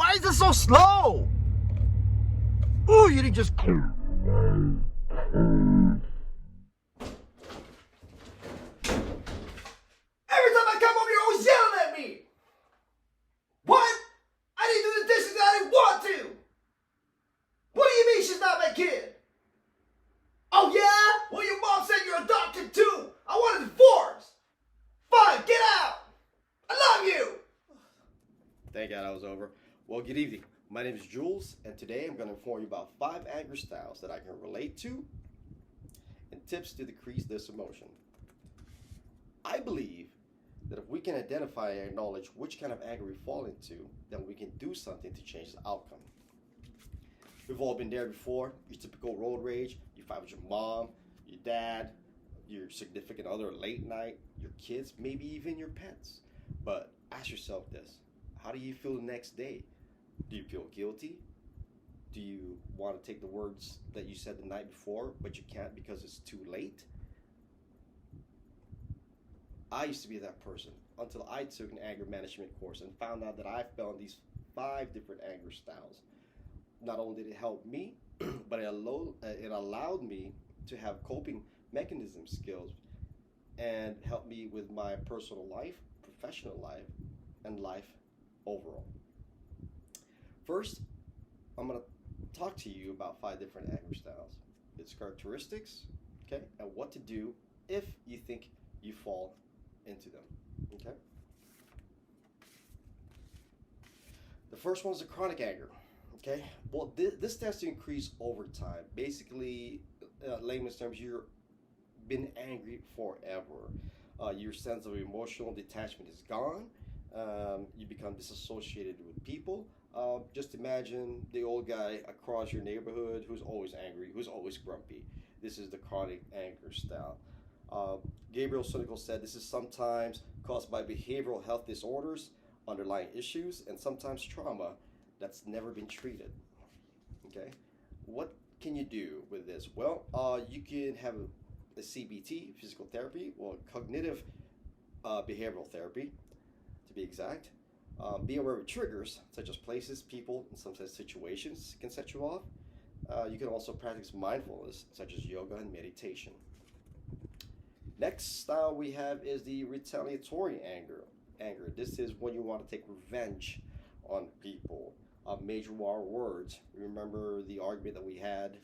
Why is it so slow? Ooh, you didn't just... Every time I come home, you're always yelling at me. What? I didn't do the dishes that I didn't want to. What do you mean she's not my kid? Oh yeah? Well, your mom said you're adopted too. I want a divorce. Fine, get out. I love you. Thank God I was over. Well, good evening. My name is Jules, and today I'm going to inform you about 5 anger styles that I can relate to and tips to decrease this emotion. I believe that if we can identify and acknowledge which kind of anger we fall into, then we can do something to change the outcome. We've all been there before. Your typical road rage. You fight with your mom, your dad, your significant other late night, your kids, maybe even your pets. But ask yourself this. How do you feel the next day? Do you feel guilty? Do you want to take the words that you said the night before, but you can't because it's too late? I used to be that person until I took an anger management course and found out that I found these 5 different anger styles. Not only did it help me, but it allowed me to have coping mechanism skills and help me with my personal life, professional life, and life overall. First, I'm going to talk to you about 5 different anger styles, its characteristics, okay, and what to do if you think you fall into them, okay? The first one is the chronic anger, okay? Well, this tends to increase over time. Basically, layman's terms, you've been angry forever. Your sense of emotional detachment is gone. You become disassociated with people. Just imagine the old guy across your neighborhood who's always angry, who's always grumpy. This is the chronic anger style. Gabriel Sunical said this is sometimes caused by behavioral health disorders, underlying issues, and sometimes trauma that's never been treated. Okay, what can you do with this? Well, you can have a CBT, physical therapy, or cognitive behavioral therapy, to be exact. Be aware of triggers, such as places, people, and sometimes situations can set you off. You can also practice mindfulness, such as yoga and meditation. Next style we have is the retaliatory anger. This is when you want to take revenge on people. Major war words. Remember the argument that we had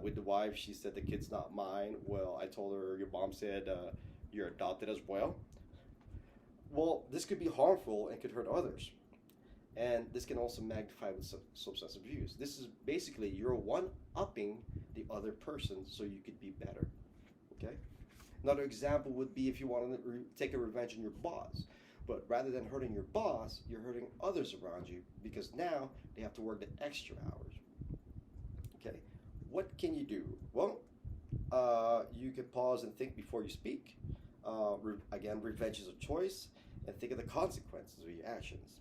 with the wife? She said the kid's not mine. Well, I told her your mom said you're adopted as well. Well, this could be harmful and could hurt others. And this can also magnify with substance abuse. This is basically you're one-upping the other person so you could be better. Okay? Another example would be if you want to take a revenge on your boss. But rather than hurting your boss, you're hurting others around you because now they have to work the extra hours. Okay? What can you do? Well, you can pause and think before you speak. Again, revenge is a choice, and think of the consequences of your actions.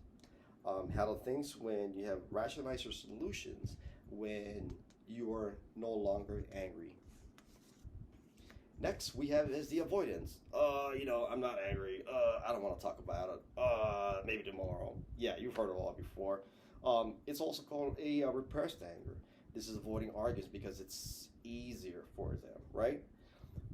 Handle things when you have rationalized your solutions when you are no longer angry. Next, we have is the avoidance. I'm not angry. I don't want to talk about it. Maybe tomorrow. Yeah, you've heard it all before. It's also called a repressed anger. This is avoiding arguments because it's easier for them, right?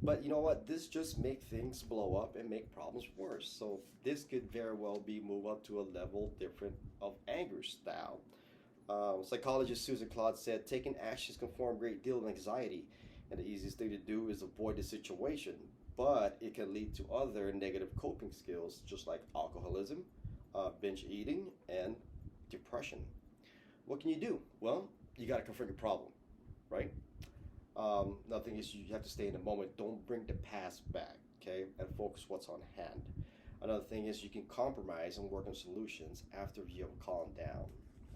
But you know what? This just make things blow up and make problems worse. So this could very well be move up to a level different of anger style. Psychologist Susan Claude said, taking actions can form a great deal of anxiety, and the easiest thing to do is avoid the situation. But it can lead to other negative coping skills, just like alcoholism, binge eating, and depression. What can you do? Well, you got to confront your problem, right? Another thing is you have to stay in the moment. Don't bring the past back, okay? And focus what's on hand. Another thing is you can compromise and work on solutions after you have calmed down.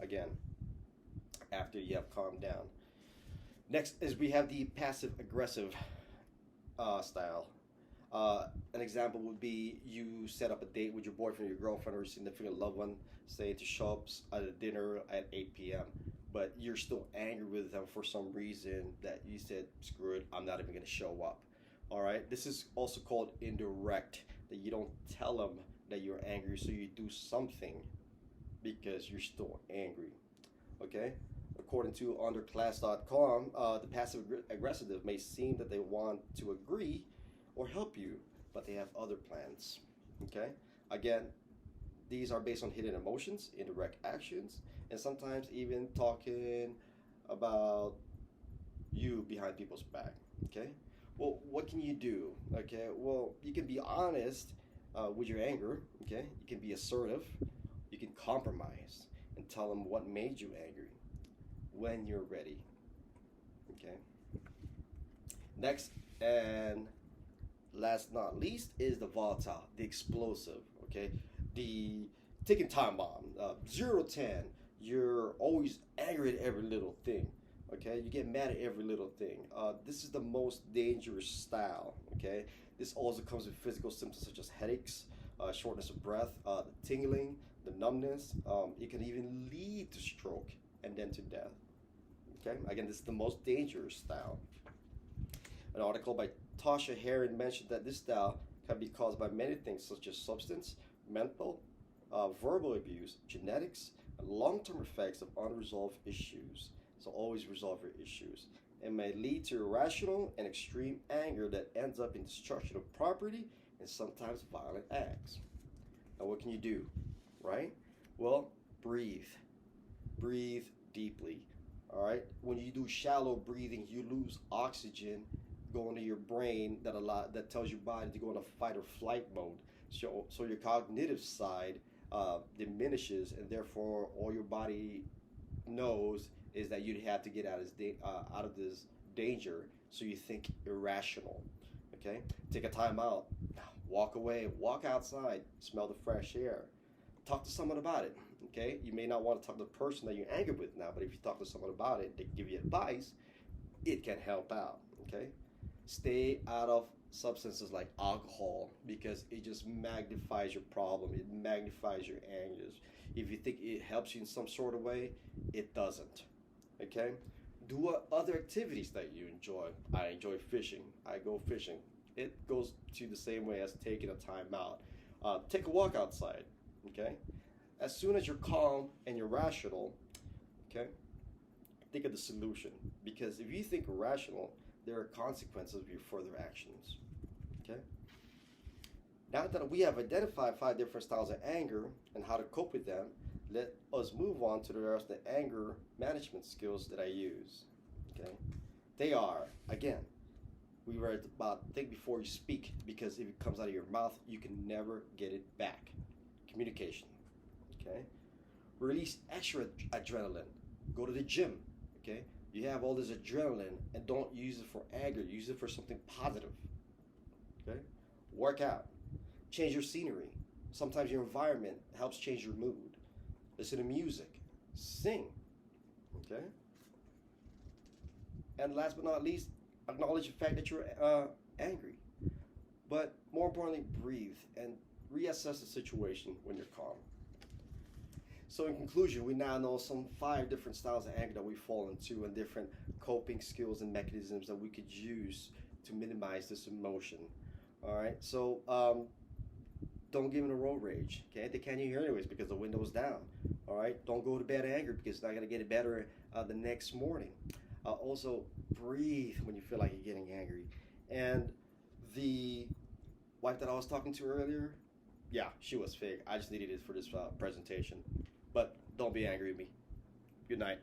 Again, after you have calmed down. Next is we have the passive aggressive style. An example would be you set up a date with your boyfriend, your girlfriend, or your significant loved one, say to show up at a dinner at 8 p.m. But you're still angry with them for some reason that you said, screw it, I'm not even going to show up. All right? This is also called indirect, that you don't tell them that you're angry, so you do something because you're still angry. Okay? According to underclass.com, the passive aggressive may seem that they want to agree or help you, but they have other plans. Okay? Again, these are based on hidden emotions, indirect actions, and sometimes even talking about you behind people's back. Okay? Well, what can you do? Okay? Well, you can be honest with your anger. Okay? You can be assertive. You can compromise and tell them what made you angry when you're ready. Okay? Next and last not least is the volatile, the explosive. Okay? The ticking time bomb. 0 to 10, you're always angry at every little thing. Okay, you get mad at every little thing. This is the most dangerous style. Okay, this also comes with physical symptoms such as headaches, shortness of breath, the tingling, the numbness. It can even lead to stroke and then to death. Okay, again, this is the most dangerous style. An article by Tasha Heron mentioned that this style can be caused by many things such as substance, mental, verbal abuse, genetics, and long-term effects of unresolved issues. So always resolve your issues. It may lead to irrational and extreme anger that ends up in destruction of property and sometimes violent acts. Now, what can you do? Right? Well, breathe. Breathe deeply. All right? When you do shallow breathing, you lose oxygen going to your brain that tells your body to go into fight or flight mode. So your cognitive side diminishes, and therefore all your body knows is that you'd have to get out of this danger, so you think irrational. Okay, take a time out, walk away, walk outside, smell the fresh air, talk to someone about it. Okay, you may not want to talk to the person that you're angry with now, but if you talk to someone about it, they give you advice, it can help out. Okay, stay out of substances like alcohol because it just magnifies your problem, it magnifies your anger. If you think it helps you in some sort of way, it doesn't. Okay, do other activities that you enjoy. I enjoy fishing, I go fishing. It goes to the same way as taking a time out. Take a walk outside. Okay, as soon as you're calm and you're rational, okay, think of the solution, because if you think rational, there are consequences of your further actions. Okay, now that we have identified 5 different styles of anger and how to cope with them, let us move on to the rest of the anger management skills that I use. Okay, they are, again, we read about think before you speak, because if it comes out of your mouth, you can never get it back. Communication. Okay, release extra adrenaline. Go to the gym. Okay, you have all this adrenaline and don't use it for anger. Use it for something positive. Okay, work out. Change your scenery. Sometimes your environment helps change your mood. Listen to music. Sing. Okay, and last but not least, acknowledge the fact that you're angry. But more importantly, breathe and reassess the situation when you're calm. So in conclusion, we now know some 5 different styles of anger that we fall into, and different coping skills and mechanisms that we could use to minimize this emotion. All right, so don't give in a road rage. Okay, they can't hear anyways because the window's down. All right, don't go to bed angry because it's not gonna get it better the next morning. Also, breathe when you feel like you're getting angry. And the wife that I was talking to earlier, yeah, she was fake. I just needed it for this presentation. But don't be angry with me. Good night.